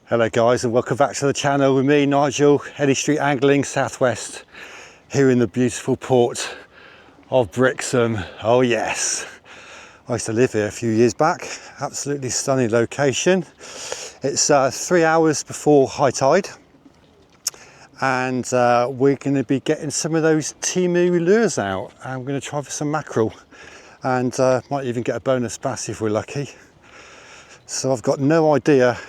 Hello guys, and welcome back to the channel with me, Nigel, Eddy Street Angling Southwest, here in the beautiful port of Brixham. Oh yes, I used to live here a few years back. Absolutely stunning location. It's 3 hours before high tide, and we're going to be getting some of those Tumu lures out. I'm going to try for some mackerel, and might even get a bonus bass if we're lucky. So I've got no idea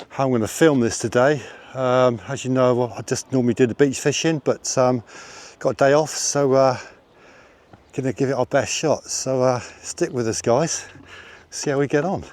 how I'm going to film this today. As you know, I just normally do the beach fishing, but got a day off, so going to give it our best shot. So stick with us guys, see how we get on.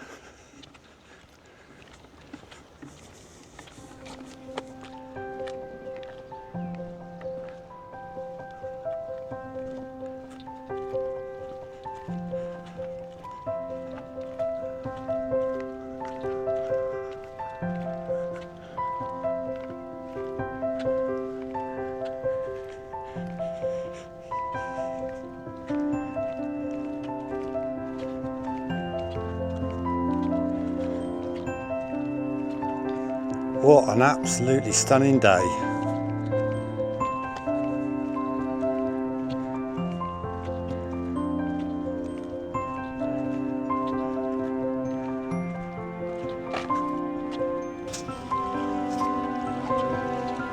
What an absolutely stunning day.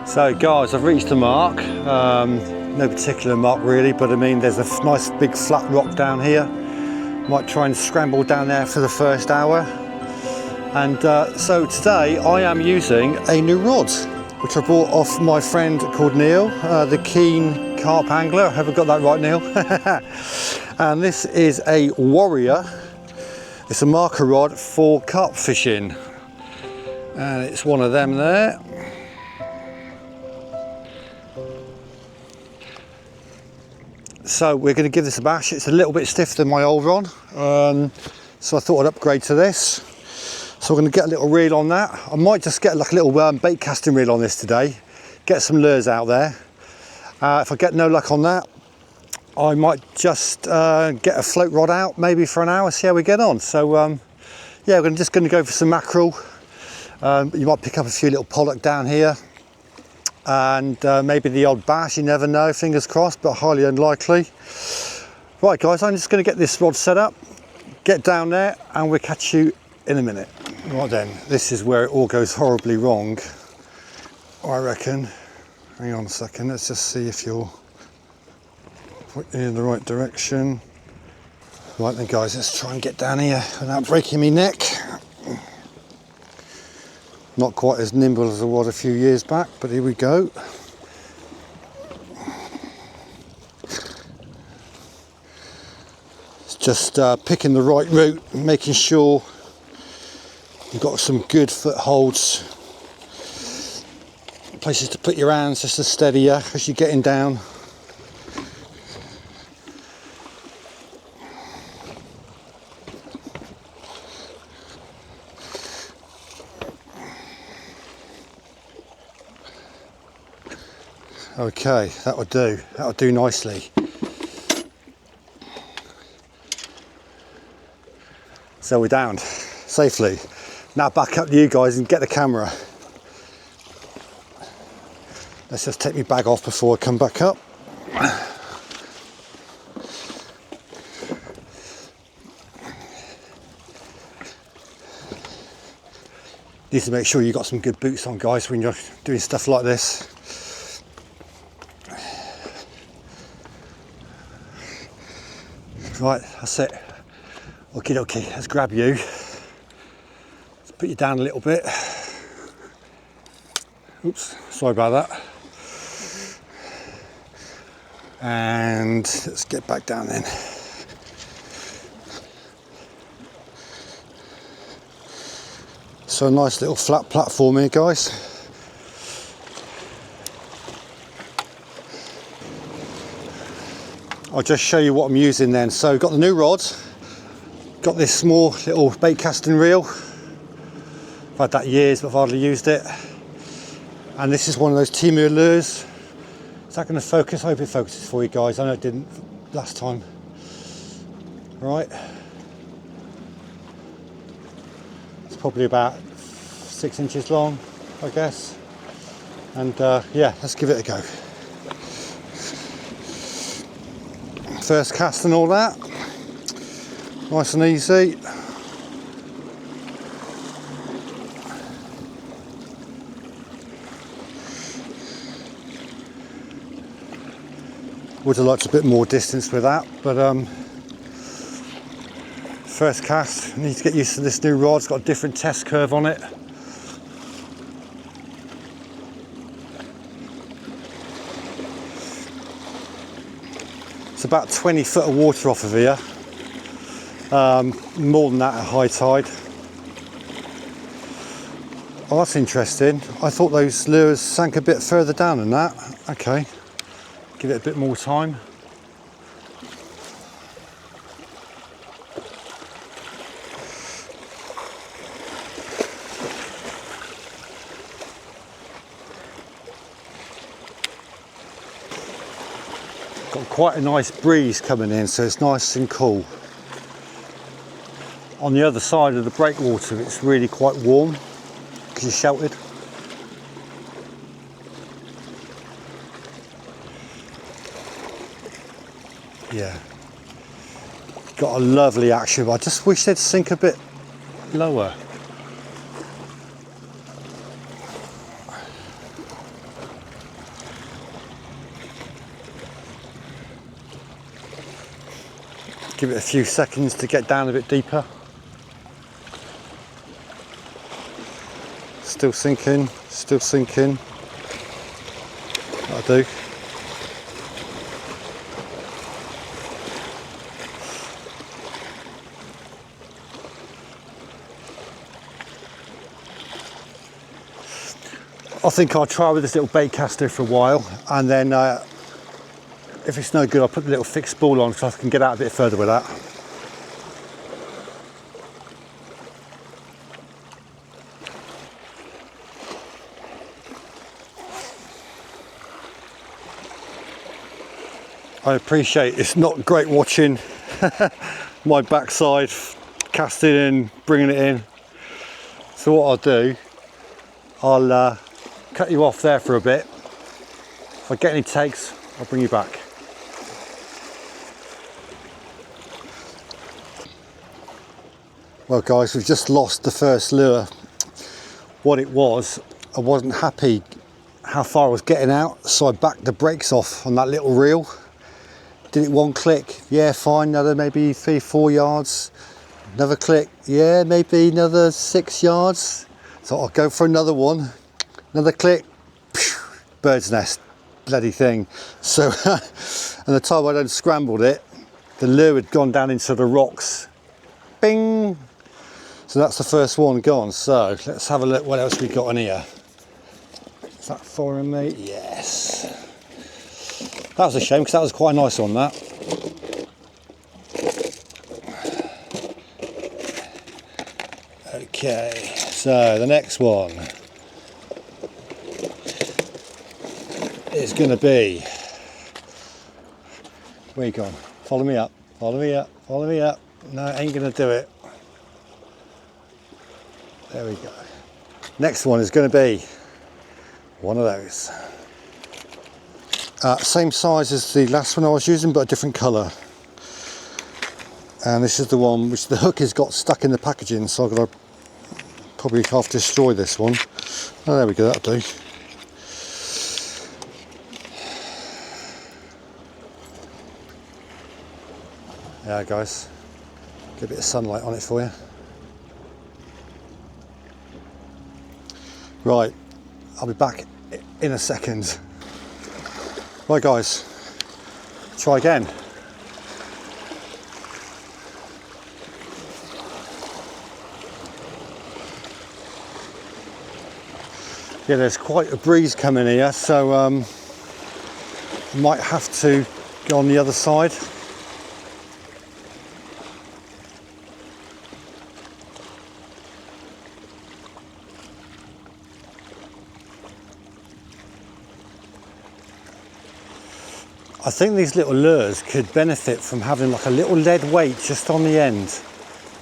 So guys, I've reached the mark. No particular mark really, but I mean there's a nice big flat rock down here. Might try and scramble down there for the first hour. And so today I am using a new rod, which I bought off my friend called Neil, the Keen Carp Angler. I hope I got that right, Neil. And this is a Warrior. It's a marker rod for carp fishing. And it's one of them there. So we're going to give this a bash. It's a little bit stiffer than my old rod. So I thought I'd upgrade to this. So we're going to get a little reel on that. I might just get like a little bait casting reel on this today, get some lures out there. If I get no luck on that, I might just get a float rod out maybe for an hour, see how we get on. So yeah, we're just going to go for some mackerel. You might pick up a few little pollock down here, and maybe the odd bass, you never know, fingers crossed, but highly unlikely. Right guys, I'm just going to get this rod set up, get down there, and we'll catch you in a minute. Right then, this is where it all goes horribly wrong, I reckon. Hang on a second, let's just see if you're in the right direction. Right then guys, let's try and get down here without breaking my neck. Not quite as nimble as I was a few years back, but here we go. It's just picking the right route, making sure you've got some good footholds, places to put your hands just to steady you as you're getting down. Okay, that'll do nicely. So we're down safely. Now back up to you guys and get the camera. Let's just take my bag off before I come back up. Need to make sure you've got some good boots on guys when you're doing stuff like this. Right, that's it. Okie dokie, let's grab you. Let's put you down a little bit. Oops, sorry about that. And let's get back down then. So a nice little flat platform here guys. I'll just show you what I'm using then. So got the new rod, got this small little bait casting reel. I've had that years but I've hardly used it. And this is one of those Tumu Lures. Is that going to focus? I hope it focuses for you guys. I know it didn't last time. Right. It's probably about 6 inches long, I guess. And yeah, let's give it a go. First cast and all that, nice and easy. Would have liked a bit more distance with that, but first cast, need to get used to this new rod. It's got a different test curve on it. It's about 20 foot of water off of here, more than that at high tide. Oh, that's interesting. I thought those lures sank a bit further down than that. Okay, give it a bit more time. Got quite a nice breeze coming in, so it's nice and cool. On the other side of the breakwater, it's really quite warm because you're sheltered. Yeah, got a lovely action, but I just wish they'd sink a bit lower. Give it a few seconds to get down a bit deeper. Still sinking, still sinking. That'll do. I think I'll try with this little bait caster for a while, and then if it's no good, I'll put the little fixed spool on so I can get out a bit further with that. I appreciate it's not great watching my backside casting in, bringing it in. So what I'll do, I'll cut you off there for a bit. If I get any takes, I'll bring you back. Well guys, we've just lost the first lure. What it was, I wasn't happy how far I was getting out, so I backed the brakes off on that little reel. Did it one click, yeah fine, another maybe 3-4 yards. Another click, yeah maybe another 6 yards. So I'll go for another one, another click, bird's nest, bloody thing. So, and the time I'd unscrambled it, the lure had gone down into the rocks. Bing! So that's the first one gone. So let's have a look what else we got in here. Is that foreign mate? Yes. That was a shame because that was quite a nice one, that. Okay, so the next one is going to be, where you gone? Follow me up, follow me up, follow me up. No, ain't going to do it. There we go. Next one is going to be one of those. Same size as the last one I was using, but a different colour. And this is the one which the hook has got stuck in the packaging, so I've got to probably half destroy this one. Oh, there we go, that'll do. Yeah guys, get a bit of sunlight on it for you. Right, I'll be back in a second. Right guys, try again. Yeah, there's quite a breeze coming here, so might have to go on the other side. I think these little lures could benefit from having like a little lead weight just on the end,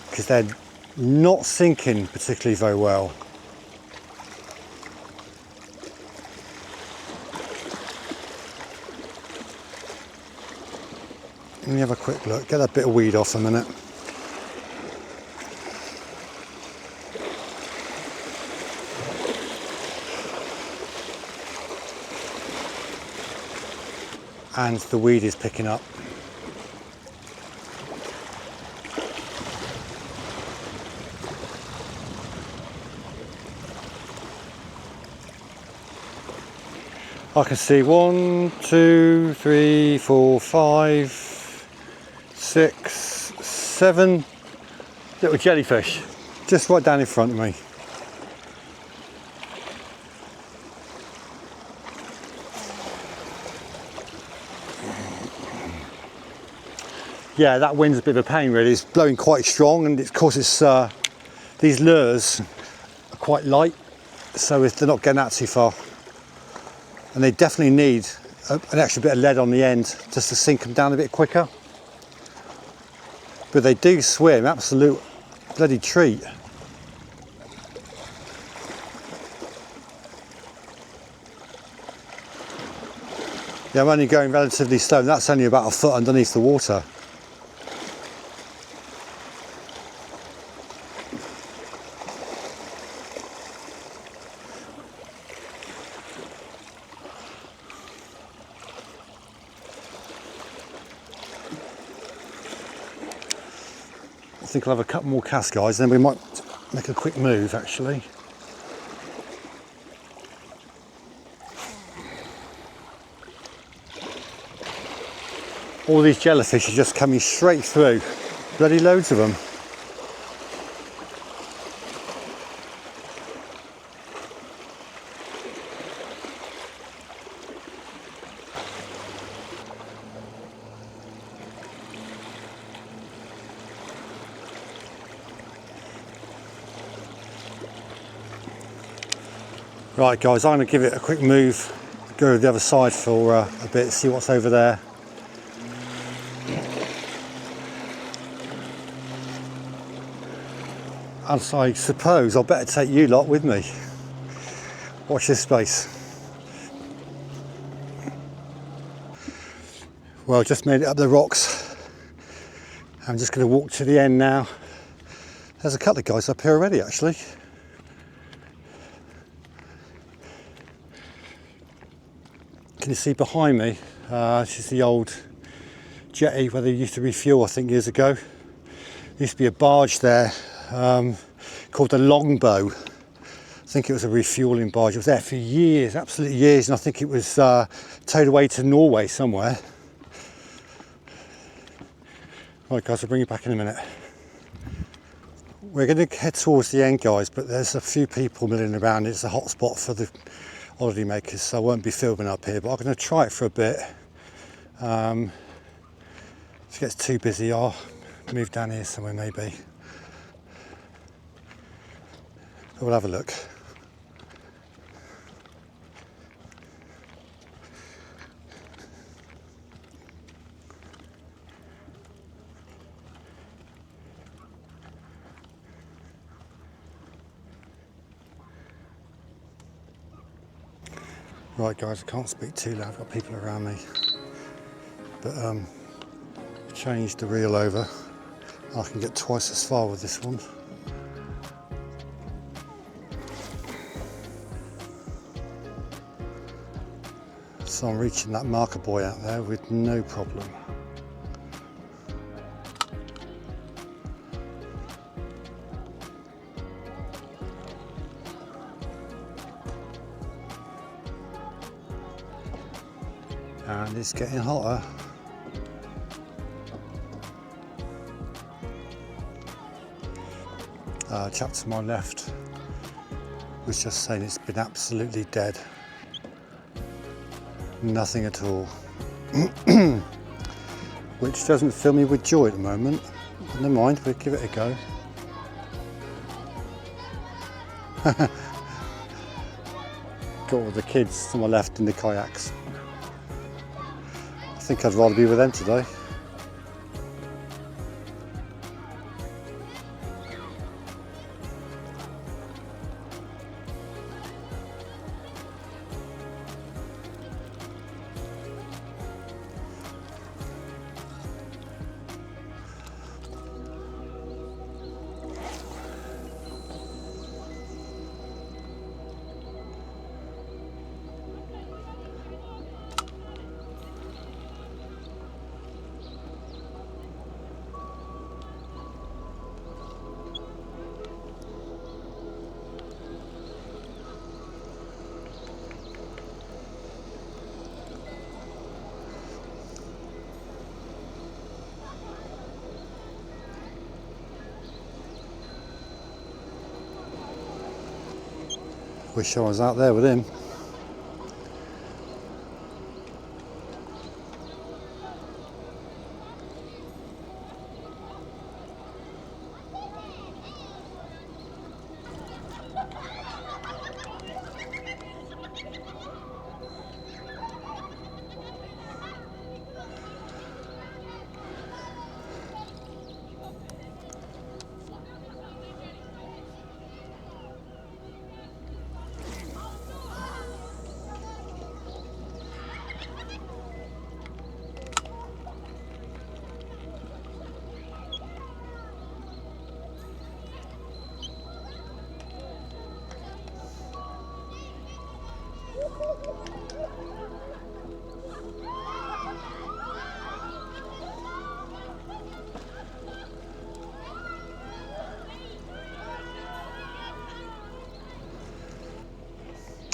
because they're not sinking particularly very well. Let me have a quick look, get that bit of weed off a minute. And the weed is picking up. I can see 1, 2, 3, 4, 5, 6, 7 little jellyfish just right down in front of me. Yeah, that wind's a bit of a pain really. It's blowing quite strong, and of course these lures are quite light, so they're not getting out too far. And they definitely need an extra bit of lead on the end just to sink them down a bit quicker. But they do swim, absolute bloody treat. Yeah, I'm only going relatively slow, and that's only about a foot underneath the water. I think I'll have a couple more casts, guys, then we might make a quick move actually. All these jellyfish are just coming straight through. Bloody loads of them. Right guys, I'm going to give it a quick move, go to the other side for a bit, see what's over there. And so I suppose I'll better take you lot with me. Watch this space. Well, just made it up the rocks. I'm just going to walk to the end now. There's a couple of guys up here already actually. Can you see behind me? This is the old jetty where they used to refuel, I think, years ago. There used to be a barge there called the Longbow. I think it was a refueling barge. It was there for years, absolutely years, and I think it was towed away to Norway somewhere. Right guys, I'll bring you back in a minute. We're going to head towards the end, guys, but there's a few people milling around. It's a hot spot for the holiday makers, so I won't be filming up here, but I'm going to try it for a bit. If it gets too busy, I'll move down here somewhere maybe. But we'll have a look. Right guys, I can't speak too loud, I've got people around me. But changed the reel over. I can get twice as far with this one. So I'm reaching that marker buoy out there with no problem. And it's getting hotter. Chap to my left was just saying it's been absolutely dead. Nothing at all. Which doesn't fill me with joy at the moment. But never mind, we'll give it a go. Got all the kids to my left in the kayaks. I think I'd rather be with them today. Wish I was out there with him.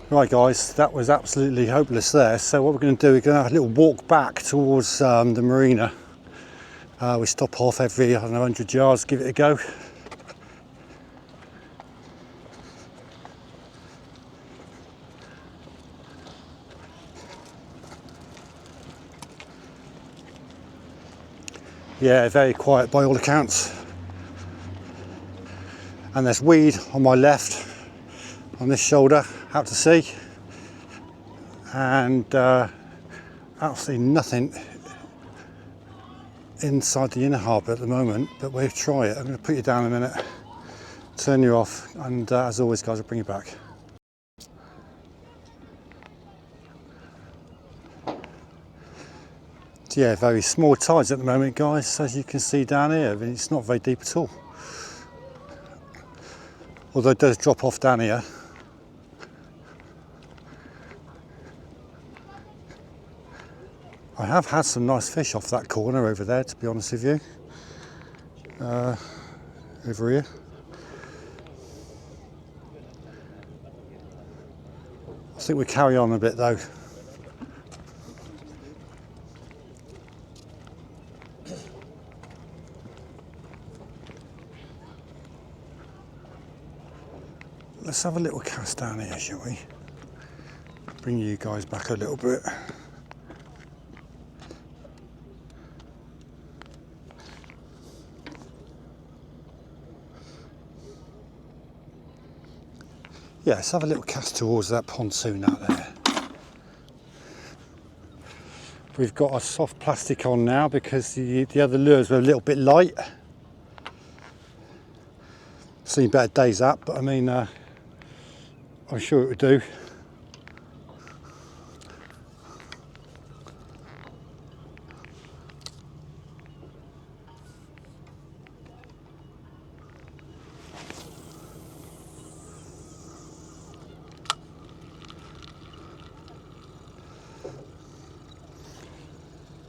Right guys, that was absolutely hopeless there. So what we're going to do, we're going to have a little walk back towards the marina. We stop off every, I don't know, 100 yards, give it a go. Yeah, very quiet by all accounts. And there's weed on my left, on this shoulder, out to sea. And absolutely nothing inside the inner harbour at the moment, but we'll try it. I'm going to put you down a minute, turn you off, and as always guys, I'll bring you back. So yeah, very small tides at the moment guys, as you can see down here. I mean, it's not very deep at all, although it does drop off down here. I have had some nice fish off that corner over there, to be honest with you. Over here. I think we carry on a bit though. Let's have a little cast down here, shall we? Bring you guys back a little bit. Yeah, let's have a little cast towards that pontoon out there. We've got a soft plastic on now because the other lures were a little bit light. Seen better days up, but I mean, I'm sure it would do.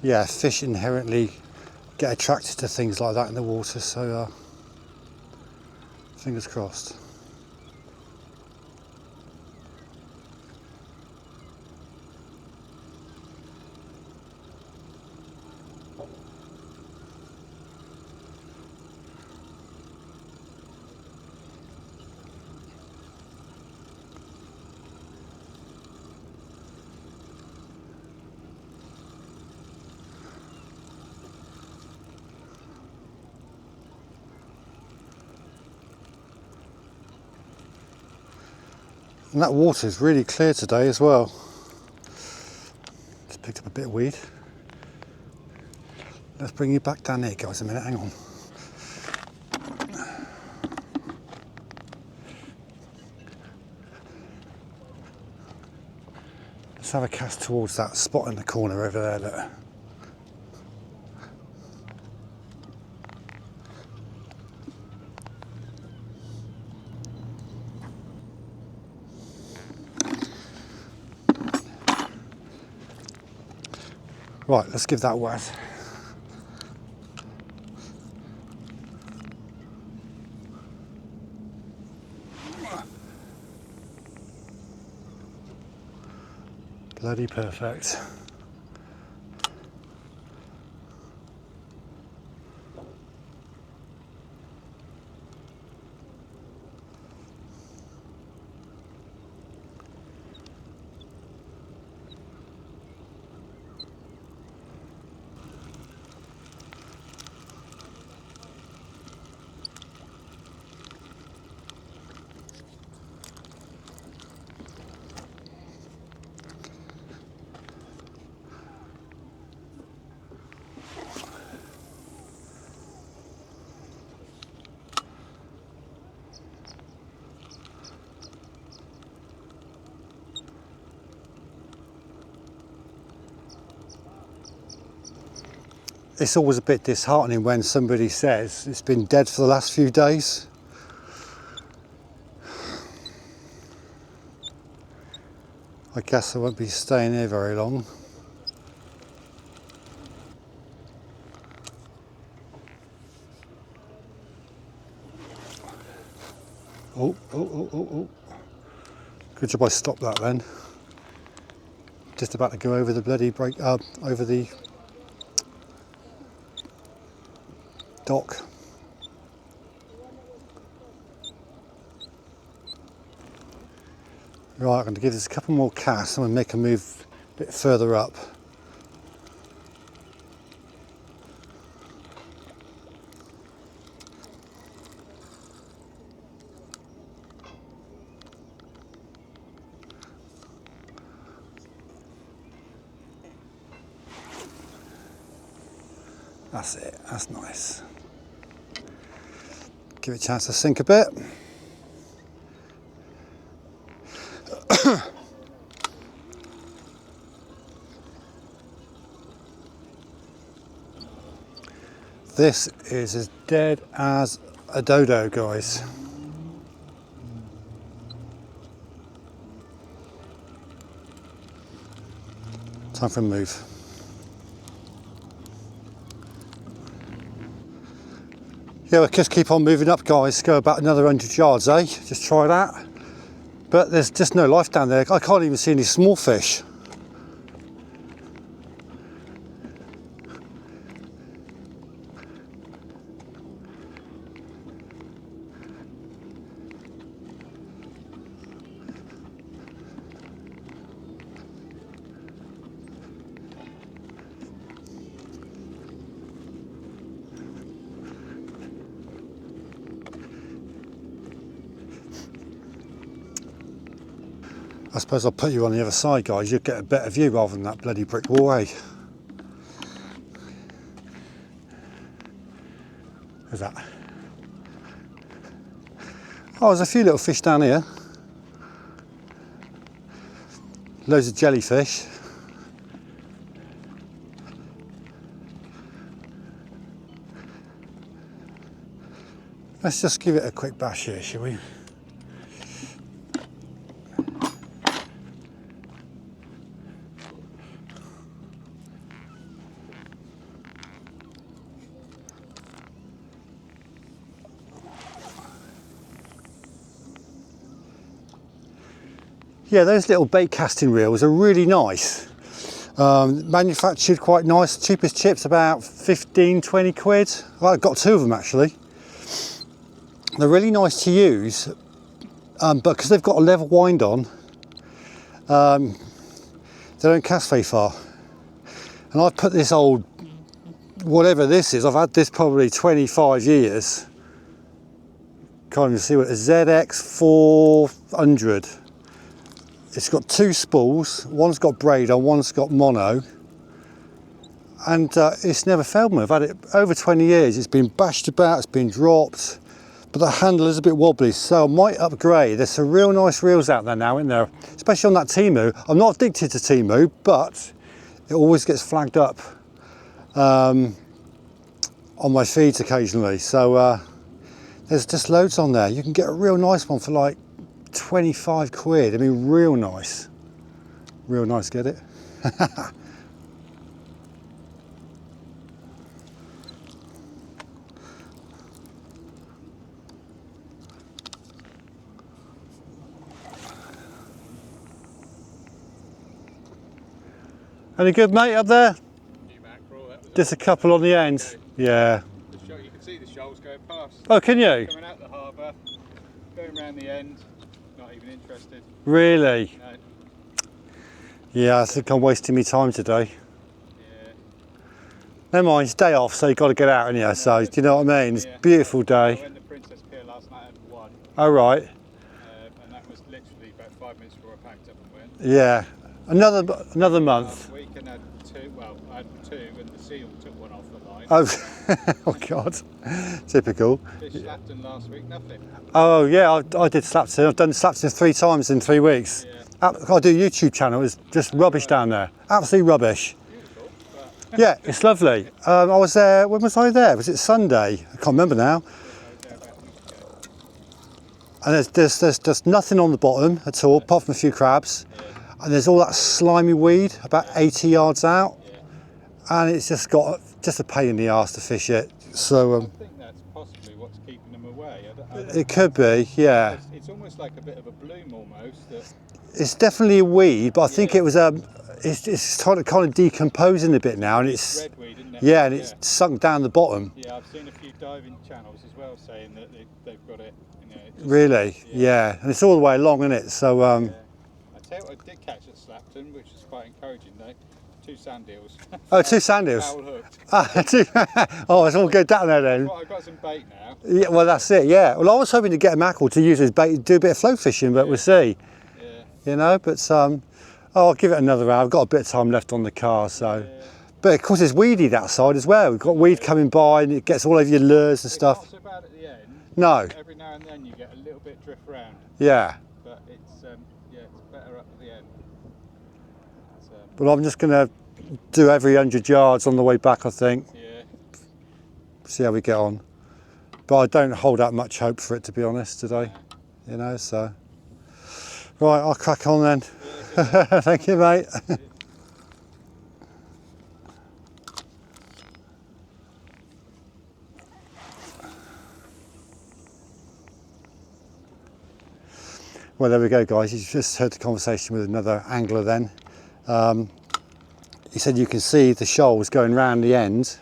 Yeah, fish inherently get attracted to things like that in the water, so fingers crossed. And that water is really clear today as well. Just picked up a bit of weed. Let's bring you back down here guys a minute, hang on. Let's have a cast towards that spot in the corner over there, look. Right, let's give that a whack. Bloody perfect. it's always a bit disheartening when somebody says it's been dead for the last few days. I guess I won't be staying here very long. Oh. Good job I stopped that then. Just about to go over the bloody over the dock. Right, I'm going to give this a couple more casts. I'm going to make a move a bit further up. That's it, that's nice. Give it a chance to sink a bit. This is as dead as a dodo, guys. Time for a move. Yeah, we'll just keep on moving up, guys. Go about another 100 yards, eh? Just try that. But there's just no life down there. I can't even see any small fish. I suppose I'll put you on the other side, guys. You'll get a better view rather than that bloody brick wall, eh? Who's that? Oh, there's a few little fish down here. Loads of jellyfish. Let's just give it a quick bash here, shall we? Yeah, those little bait casting reels are really nice. Manufactured quite nice. Cheapest chips about 15, 20 quid. Well, I've got two of them actually. They're really nice to use, but because they've got a level wind on, they don't cast very far. And I've put this old, whatever this is, I've had this probably 25 years. Can't even see what it is, ZX 400. It's got two spools, one's got braid on, one's got mono, and it's never failed me. I've had it over 20 years, it's been bashed about, it's been dropped, but the handle is a bit wobbly, so I might upgrade. There's some real nice reels out there now, isn't there? Especially on that Tumu. I'm not addicted to Tumu, but it always gets flagged up on my feeds occasionally, so there's just loads on there. You can get a real nice one for like 25 quid. I mean, real nice, get it? Any good, mate, up there? New mackerel, that was just a couple on the end. Okay. Yeah. You can see the shoals going past. Oh, can you? Coming out the harbour, going round the end. Not even interested. Really? No. Yeah, I think I'm wasting my time today. Yeah. Never mind, it's day off, so you've got to get out, haven't you? So, do you know what I mean? It's a beautiful day. I went to Princess Pier last night at 1. Oh, right. And that was literally about 5 minutes before I packed up and went. Yeah. Another month. Last week and had 2, well, I had 2 and the seal took one off the line. Oh, oh God. Typical. Fish Slapton last week, nothing. Oh, yeah, I did Slapton. I've done Slapton 3 times in 3 weeks. Yeah. I do a YouTube channel, it's just rubbish down there. Absolutely rubbish. Beautiful, Yeah, it's lovely. I was there, when was I there? Was it Sunday? I can't remember now. And there's just nothing on the bottom at all, apart from a few crabs. And there's all that slimy weed about 80 yards out. And it's just got just a pain in the arse to fish it. So I think that's possibly what's keeping them away. I don't it could be, yeah. It's almost like a bit of a bloom almost. That, It's definitely a weed, but I think it was it's kind of decomposing a bit now, and it's redweed, isn't it? yeah, and it's sunk down the bottom. Yeah, I've seen a few diving channels as well saying that they've got it. You know, it just, Really, yeah, and it's all the way along, isn't it? So I tell you what, I did catch at Slapton, which was quite encouraging though. 2 sand eels. oh, 2 sand eels. Foul hooked. Oh, it's all good down there then. Well, I've got some bait now. Yeah, well that's it. Yeah. Well, I was hoping to get a mackerel to use as bait, do a bit of float fishing, but we'll see. Yeah. You know, but oh, I'll give it another hour. I've got a bit of time left on the car, so. Yeah. But of course, it's weedy that side as well. We've got weed coming by, and it gets all over your lures and stuff. It's not so bad at the end. No. Every now and then you get a little bit drift round, Yeah. but it's yeah, it's better up at the end. But I'm just gonna do every 100 yards on the way back, I think. Yeah. See how we get on. But I don't hold out much hope for it, to be honest, today. You know, so. Right, I'll crack on then. Yeah, Thank you, mate. Well, there we go, guys. You just heard the conversation with another angler then. He said you can see the shoals going round the end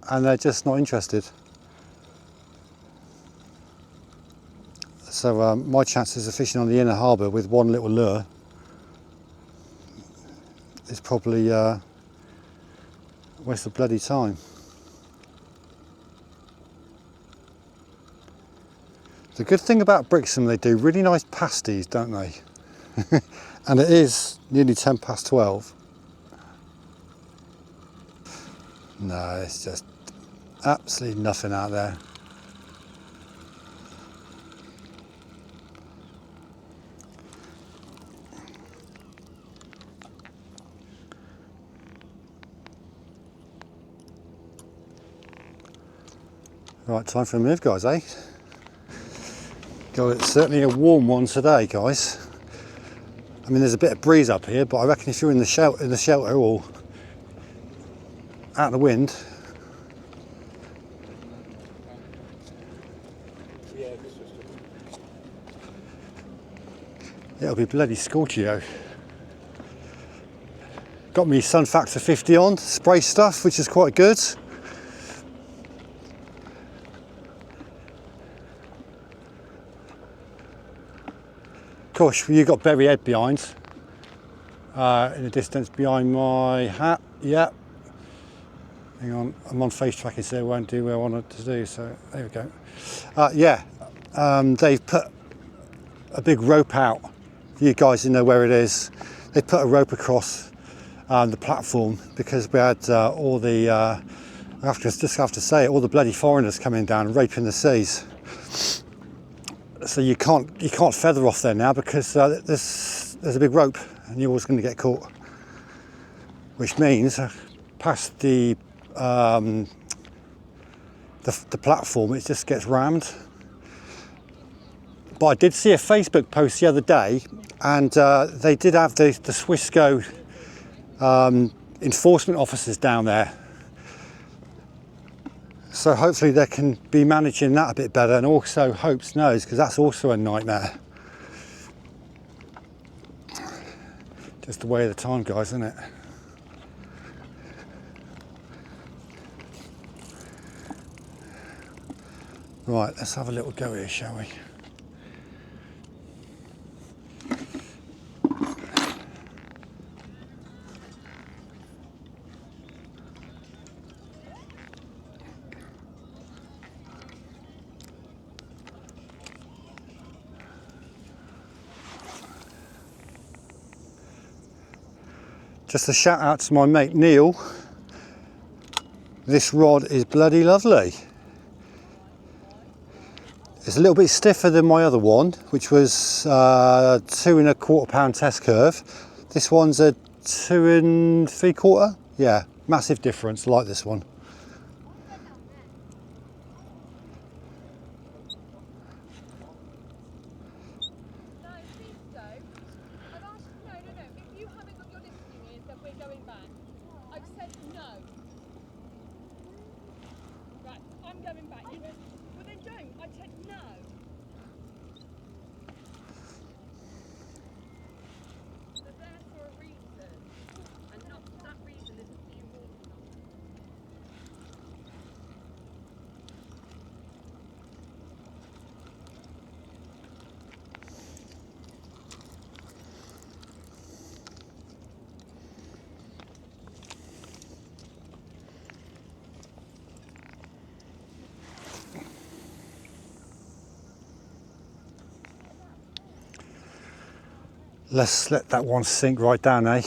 and they're just not interested. So my chances of fishing on the inner harbour with one little lure is probably a waste of bloody time. The good thing about Brixham, they do really nice pasties, don't they? And it is nearly 10 past 12. No, it's just absolutely nothing out there. Right, time for a move, guys, eh? God, it's certainly a warm one today, guys. I mean, there's a bit of breeze up here, but I reckon if you're in the shelter or out of the wind, it'll be bloody scorchio. Got me sun factor 50 on, spray stuff, which is quite good. Of course, you got Berry Head behind, in the distance behind my hat. Yep. Hang on, I'm on face tracking, so it won't do what I wanted to do. So there we go. Yeah, they've put a big rope out. You guys know where it is. They put a rope across the platform because we had all the, I just have to say it, all the bloody foreigners coming down and raping the seas. So you can't feather off there now because there's a big rope and you're always going to get caught. Which means past the platform, it just gets rammed. But I did see a Facebook post the other day, and they did have the Swissco enforcement officers down there. So hopefully they can be managing that a bit better, and also hope snows, because that's also a nightmare. Just the way of the time, guys, isn't it? Right, let's have a little go here, shall we? Just a shout out to my mate Neil. This rod is bloody lovely. It's a little bit stiffer than my other one, which was 2 1/4 pound test curve. This one's a 2 3/4. Yeah, Massive difference, like this one. Let's let that one sink right down, eh?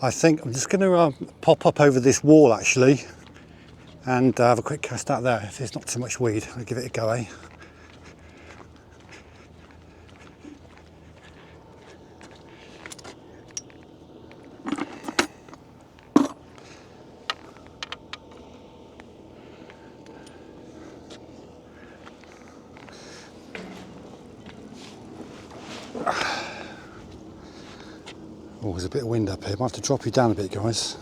I think I'm just going to pop up over this wall actually and have a quick cast out there. If there's not too much weed, I'll give it a go, eh? Oh, there's a bit of wind up here. I might have to drop you down a bit, guys.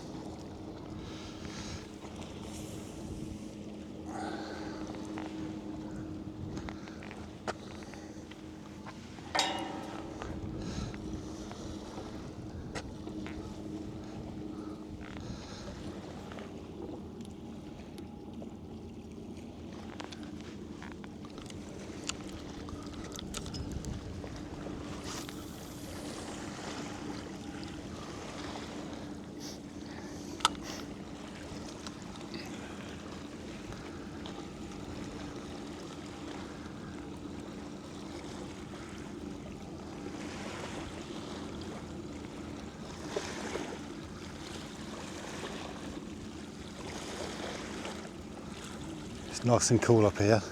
It's nice and cool up here.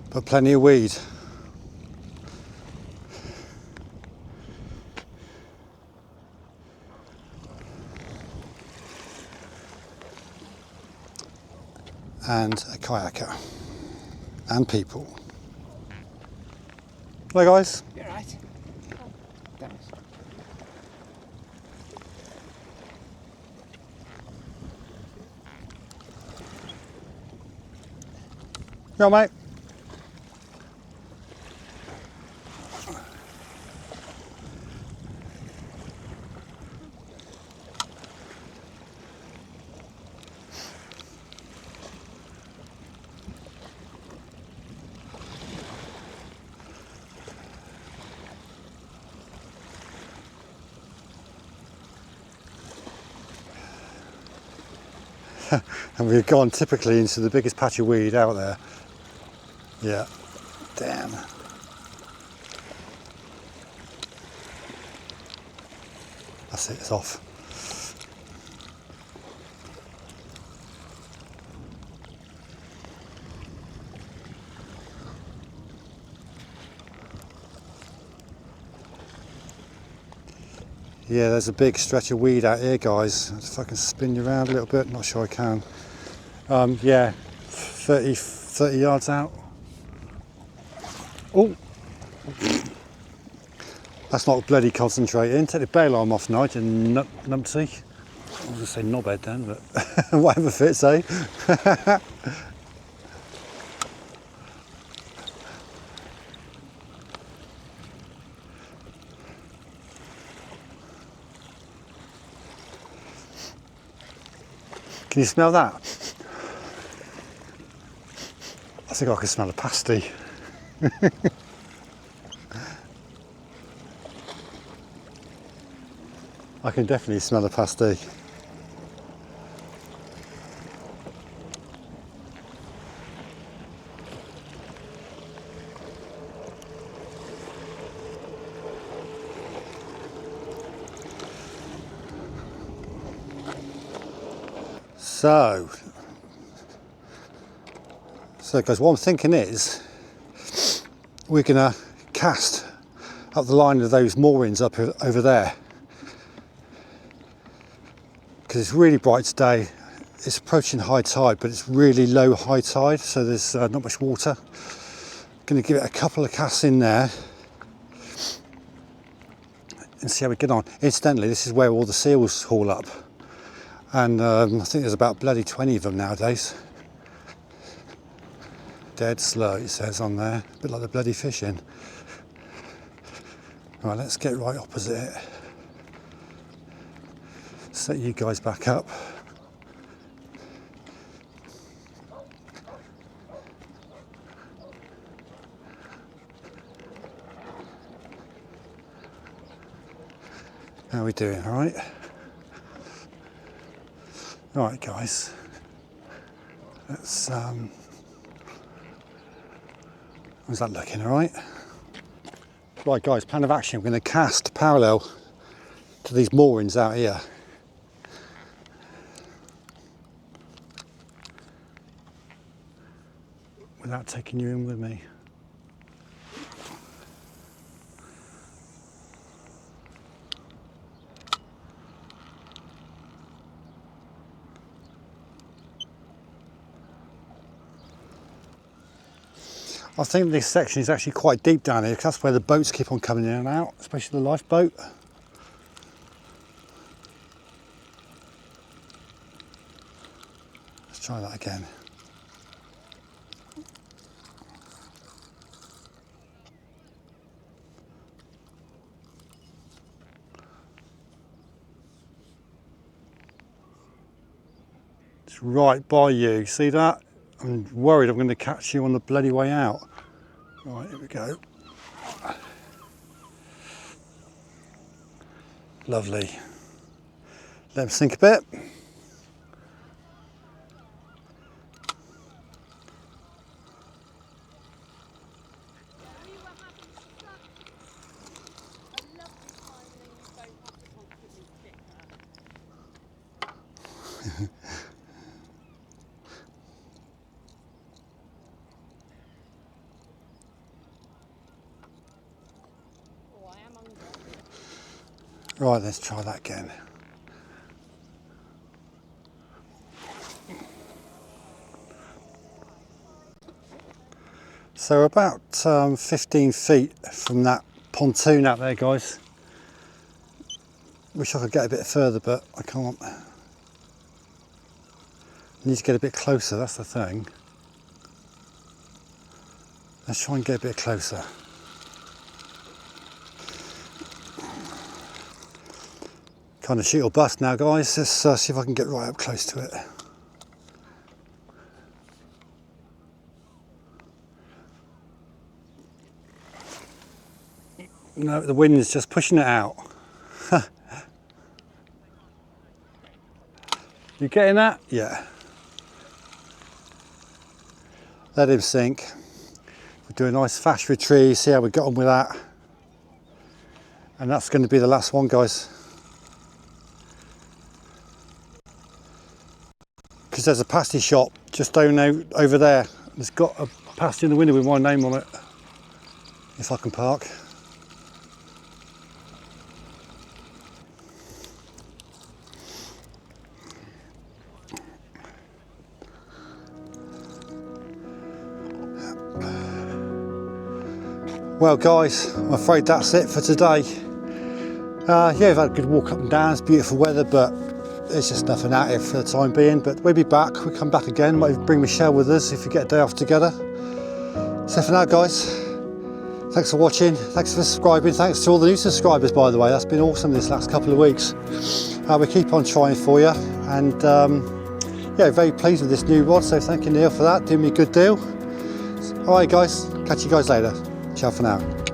But plenty of weed. And a kayaker. And people. Hello guys. You're right. Dennis. You all right, mate? And we've gone typically into the biggest patch of weed out there. Yeah, damn. That's it, it's off. Yeah, there's a big stretch of weed out here, guys. Let's fucking spin you around a little bit. Not sure I can. Yeah, 30 yards out. Oh, that's not bloody concentrating. Take the bail arm off, Nigel, numpty. I was going to say knobhead then, but whatever fits, eh? Can you smell that? think I can smell a pasty. I can definitely smell a pasty. So guys, what I'm thinking is we're gonna cast up the line of those moorings up over there, because it's really bright today. It's approaching high tide, but it's really low high tide, so there's not much water. Going to give it a couple of casts in there and see how we get on. Incidentally, this is where all the seals haul up, and I think there's about bloody 20 of them nowadays. Dead slow, it says on there, a bit like the bloody fishing. Right, let's get right opposite it. Set you guys back up. How are we doing, all right? All right, guys. Let's, how's that looking, all right? Right, guys, plan of action. We're going to cast parallel to these moorings out here. Without taking you in with me. I think this section is actually quite deep down here, because that's where the boats keep on coming in and out, especially the lifeboat. Let's try that again. It's right by you, see that? I'm worried I'm going to catch you on the bloody way out. Right, here we go. Lovely. Let them sink a bit. Right, let's try that again. So we're about 15 feet from that pontoon out there, guys. Wish I could get a bit further, but I can't. I need to get a bit closer, that's the thing. Let's try and get a bit closer. Kind of shoot or bust now, guys. Let's see if I can get right up close to it. No, the wind is just pushing it out. You getting that? Yeah. Let him sink. We'll do a nice fast retrieve, see how we get on with that. And that's going to be the last one, guys. Because there's a pasty shop just down over there. It's got a pasty in the window with my name on it. If I can park. Well guys, I'm afraid that's it for today. Yeah, we've had a good walk up and down, it's beautiful weather, but there's just nothing out here for the time being. But we'll be back, we'll come back again, might even bring Michelle with us if we get a day off together. So for now guys, thanks for watching, thanks for subscribing, thanks to all the new subscribers by the way, that's been awesome this last couple of weeks. We keep on trying for you, and yeah, very pleased with this new rod, so thank you Neil for that, doing me a good deal. Alright guys, catch you guys later. Ciao for now.